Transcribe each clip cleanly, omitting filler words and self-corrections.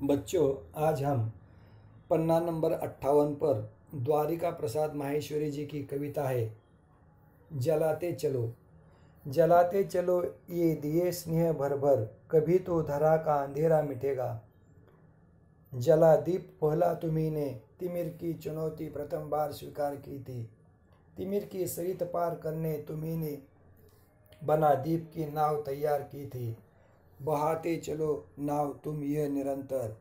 बच्चों, आज हम पन्ना नंबर 58 पर द्वारिका प्रसाद माहेश्वरी जी की कविता है। जलाते चलो जलाते चलो ये दिए स्नेह भर भर, कभी तो धरा का अंधेरा मिटेगा। जला दीप पहला तुम्ही ने, तिमिर की चुनौती प्रथम बार स्वीकार की थी। तिमिर की सरित पार करने तुम्ही ने बना दीप की नाव तैयार की थी। बहाते चलो नाव तुम यह निरंतर,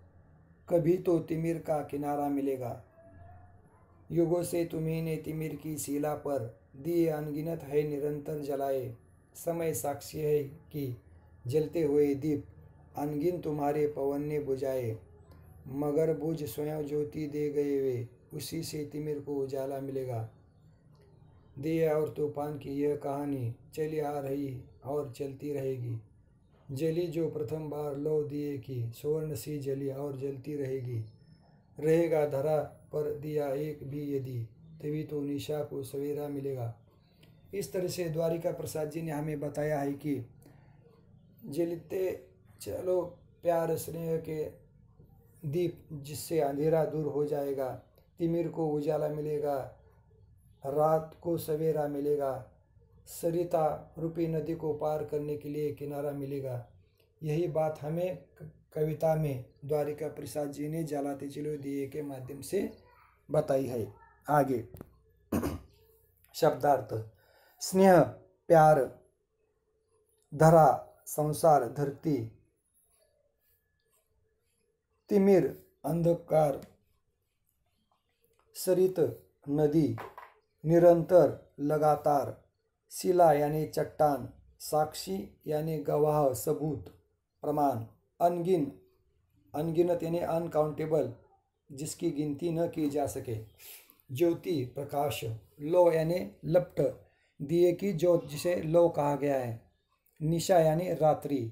कभी तो तिमिर का किनारा मिलेगा। युगों से तुम्ही ने तिमिर की शिला पर दिए अनगिनत है निरंतर जलाए। समय साक्षी है कि जलते हुए दीप अनगिन तुम्हारे पवन ने बुझाए। मगर बुझ स्वयं ज्योति दे गए वे, उसी से तिमिर को उजाला मिलेगा। दिए और तूफान की यह कहानी चली आ रही और चलती रहेगी। जली जो प्रथम बार लौ दिए की, स्वर्ण सी जली और जलती रहेगी। रहेगा धरा पर दिया एक भी यदि, तभी तो निशा को सवेरा मिलेगा। इस तरह से द्वारिका प्रसाद जी ने हमें बताया है कि जलते चलो प्यार स्नेह के दीप, जिससे अंधेरा दूर हो जाएगा, तिमिर को उजाला मिलेगा, रात को सवेरा मिलेगा, सरिता रूपी नदी को पार करने के लिए किनारा मिलेगा। यही बात हमें कविता में द्वारिका प्रसाद जी ने जलाते चलो दिए के माध्यम से बताई है। आगे शब्दार्थ: स्नेह प्यार, धरा संसार धरती, तिमिर अंधकार, सरित नदी, निरंतर लगातार, शिला यानी चट्टान, साक्षी यानी गवाह सबूत प्रमाण, अनगिन अनगिनत यानी अनकाउंटेबल जिसकी गिनती न की जा सके, ज्योति प्रकाश, लो यानी लपट दिए की ज्योत जिसे लो कहा गया है, निशा यानी रात्रि।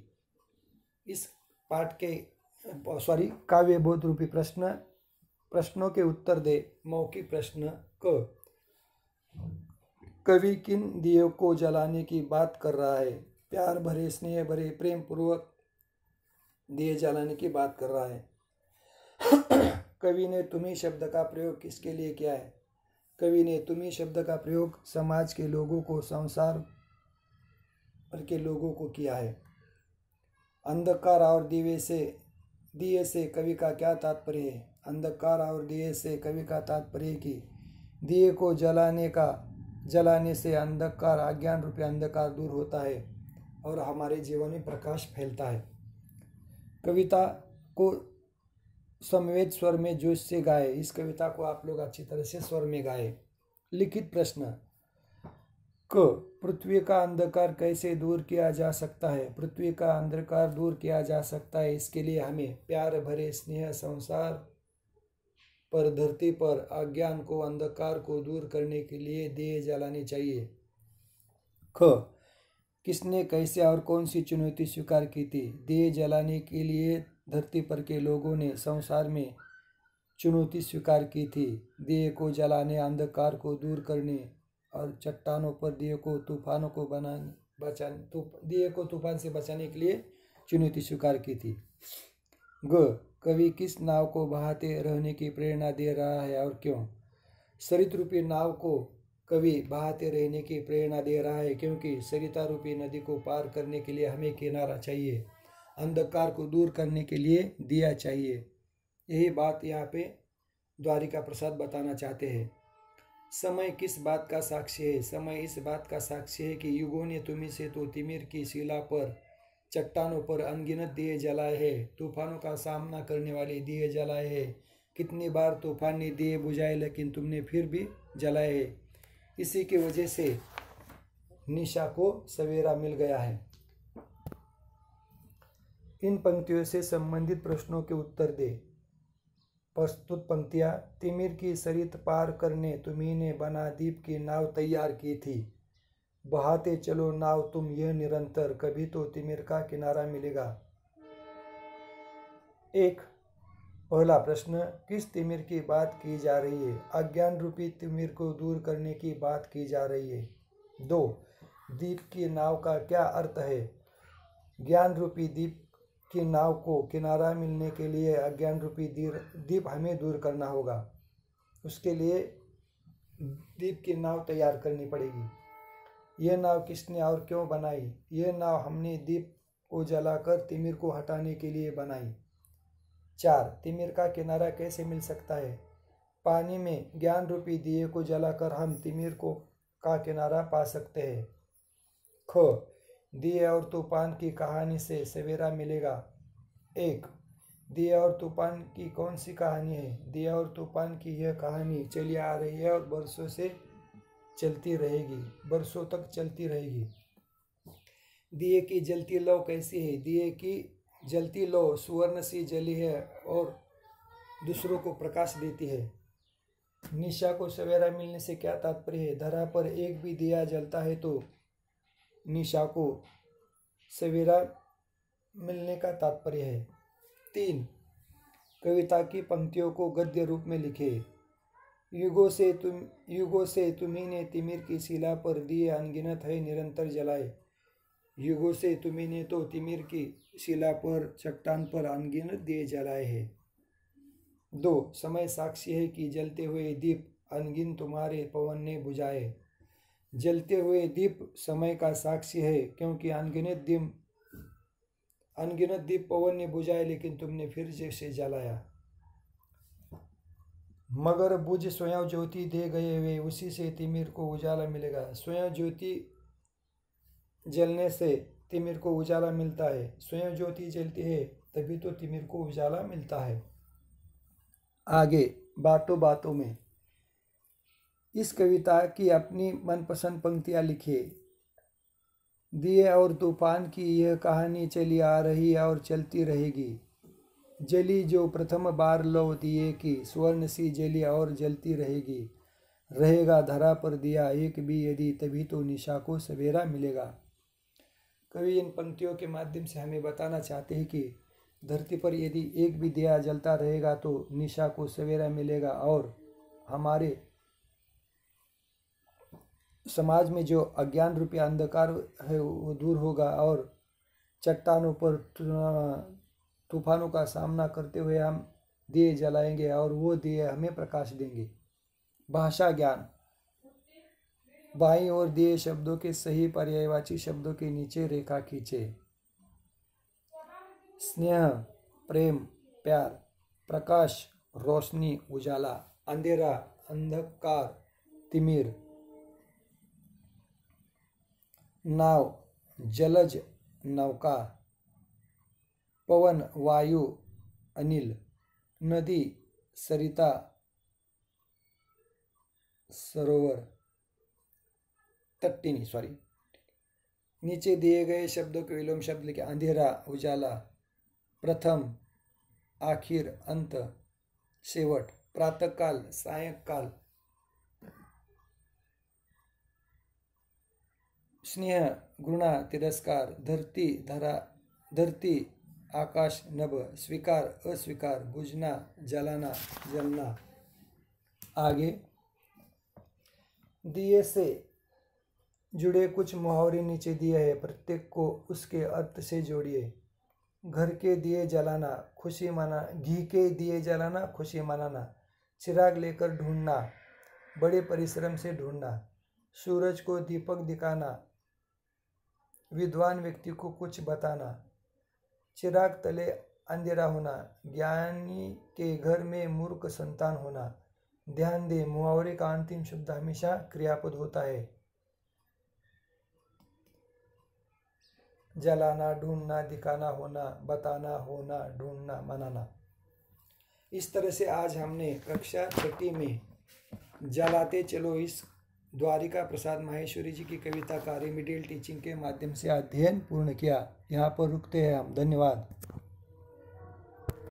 इस पाठ के काव्य बोध रूपी प्रश्नों के उत्तर दे। मौखिक प्रश्न क, कवि किन दियों को जलाने की बात कर रहा है? प्यार भरे स्नेह भरे प्रेम पूर्वक दिए जलाने की बात कर रहा है। कवि ने तुम्ही शब्द का प्रयोग किसके लिए किया है? कवि ने तुम्ही शब्द का प्रयोग समाज के लोगों को, संसार भर के लोगों को किया है। अंधकार और दिए से कवि का क्या तात्पर्य है? अंधकार और दिए से कवि का तात्पर्य कि दिए को जलाने से अंधकार, अज्ञान रूपी अंधकार दूर होता है और हमारे जीवन में प्रकाश फैलता है। कविता को समवेत स्वर में जोश से गाए। इस कविता को आप लोग अच्छी तरह से स्वर में गाए। लिखित प्रश्न क, पृथ्वी का अंधकार कैसे दूर किया जा सकता है? पृथ्वी का अंधकार दूर किया जा सकता है, इसके लिए हमें प्यार भरे स्नेह संसार पर, धरती पर अज्ञान को, अंधकार को दूर करने के लिए दिए जलाने चाहिए। ख, किसने कैसे और कौन सी चुनौती स्वीकार की थी? दिए जलाने के लिए धरती पर के लोगों ने संसार में चुनौती स्वीकार की थी। दिए को जलाने, अंधकार को दूर करने और चट्टानों पर दिए को तूफान से बचाने के लिए चुनौती स्वीकार की थी। ग, कवि किस नाव को बहाते रहने की प्रेरणा दे रहा है और क्यों? सरित रूपी नाव को कवि बहाते रहने की प्रेरणा दे रहा है क्योंकि सरिता रूपी नदी को पार करने के लिए हमें किनारा चाहिए, अंधकार को दूर करने के लिए दिया चाहिए। यही बात यहाँ पे द्वारिका प्रसाद बताना चाहते हैं। समय किस बात का साक्षी है? समय इस बात का साक्षी है कि युगों ने तुम्ही से तो तिमिर की शिला पर, चट्टानों पर अनगिनत दिए जलाए हैं, तूफानों का सामना करने वाले दिए जलाए हैं। कितनी बार तूफान ने दिए बुझाए, लेकिन तुमने फिर भी जलाए हैं। इसी की वजह से निशा को सवेरा मिल गया है। इन पंक्तियों से संबंधित प्रश्नों के उत्तर दे। प्रस्तुत पंक्तियां: तिमिर की सरित पार करने तुम्ही ने बना दीप की नाव तैयार की थी। बहाते चलो नाव तुम यह निरंतर, कभी तो तिमिर का किनारा मिलेगा। एक, पहला प्रश्न, किस तिमिर की बात की जा रही है? अज्ञान रूपी तिमिर को दूर करने की बात की जा रही है। 2, दीप की नाव का क्या अर्थ है? ज्ञान रूपी दीप की नाव को किनारा मिलने के लिए अज्ञान रूपी दीप हमें दूर करना होगा। उसके लिए दीप की नाव तैयार करनी पड़ेगी। यह नाव किसने और क्यों बनाई? यह नाव हमने दीप को जलाकर तिमिर को हटाने के लिए बनाई। 4. तिमिर का किनारा कैसे मिल सकता है? पानी में ज्ञान रूपी दिए को जलाकर हम तिमिर को का किनारा पा सकते हैं। ख. दिए और तूफान की कहानी से सवेरा मिलेगा। 1. दिया और तूफान की कौन सी कहानी है? दिया और तूफान की यह कहानी चली आ रही है और बरसों से चलती रहेगी, बरसों तक चलती रहेगी। दिए की जलती लौ कैसी है? दिए की जलती लौ सुवर्ण सी जली है और दूसरों को प्रकाश देती है। निशा को सवेरा मिलने से क्या तात्पर्य है? धरा पर एक भी दिया जलता है तो निशा को सवेरा मिलने का तात्पर्य है। 3. कविता की पंक्तियों को गद्य रूप में लिखे। युगों से तुम्ही ने तिमिर की शिला पर दिए अनगिनत है निरंतर जलाए। युगों से तुम्ही ने तो तिमिर की शिला पर, चट्टान पर अनगिनत दिए जलाए हैं। 2. समय साक्षी है कि जलते हुए दीप अनगिन तुम्हारे पवन ने बुझाए। जलते हुए दीप समय का साक्षी है क्योंकि अनगिनत दीप पवन ने बुझाए, लेकिन तुमने फिर से जलाया। मगर बुझ स्वयं ज्योति दे गए वे, उसी से तिमिर को उजाला मिलेगा। स्वयं ज्योति जलने से तिमिर को उजाला मिलता है। स्वयं ज्योति जलती है तभी तो तिमिर को उजाला मिलता है। आगे बातों बातों में इस कविता की अपनी मनपसंद पंक्तियां लिखिए। दिए और तूफान की यह कहानी चली आ रही है और चलती रहेगी। जली जो प्रथम बार लौ दिए की, स्वर्ण सी जली और जलती रहेगी। रहेगा धरा पर दिया एक भी यदि, तभी तो निशा को सवेरा मिलेगा। कवि इन पंक्तियों के माध्यम से हमें बताना चाहते हैं कि धरती पर यदि एक भी दिया जलता रहेगा तो निशा को सवेरा मिलेगा और हमारे समाज में जो अज्ञान रूपी अंधकार है वो दूर होगा और चट्टानों पर तूफानों का सामना करते हुए हम दिए जलाएंगे और वो दिए हमें प्रकाश देंगे। भाषा ज्ञान। बाईं ओर दिए शब्दों के सही पर्यायवाची शब्दों के नीचे रेखा खींचे। स्नेह, प्रेम, प्यार। प्रकाश, रोशनी, उजाला। अंधेरा, अंधकार, तिमिर। नाव, जलज, नौका। पवन, वायु, अनिल। नदी, सरिता, सरोवर, तट्टिनी, सॉरी। नीचे दिए गए शब्दों के विलोम शब्द लिखे। अंधेरा, उजाला। प्रथम, आखिर, अंत, शेवट। प्रातःकाल, सायंकाल। स्नेह, घृणा, तिरस्कार। धरती, धरा, धरती, आकाश, नभ। स्वीकार, अस्वीकार। बुझना, जलाना, जलना। आगे दिए से जुड़े कुछ मुहावरे नीचे दिए हैं, प्रत्येक को उसके अर्थ से जोड़िए। घर के दिए जलाना, खुशी मना। घी के दिए जलाना, खुशी मनाना। चिराग लेकर ढूंढना, बड़े परिश्रम से ढूंढना। सूरज को दीपक दिखाना, विद्वान व्यक्ति को कुछ बताना। चिराग तले अंधेरा होना, ज्ञानी के घर में मूर्ख संतान होना। ध्यान दे, मुहावरे का अंतिम शब्द हमेशा क्रियापद होता है। जलाना, ढूंढना, दिखाना, होना, बताना, होना, ढूंढना, मनाना। इस तरह से आज हमने कक्षा 6 में जलाते चलो इस द्वारिका प्रसाद माहेश्वरी जी की कविता का रेमिडियल टीचिंग के माध्यम से अध्ययन पूर्ण किया। यहाँ पर रुकते हैं हम। धन्यवाद।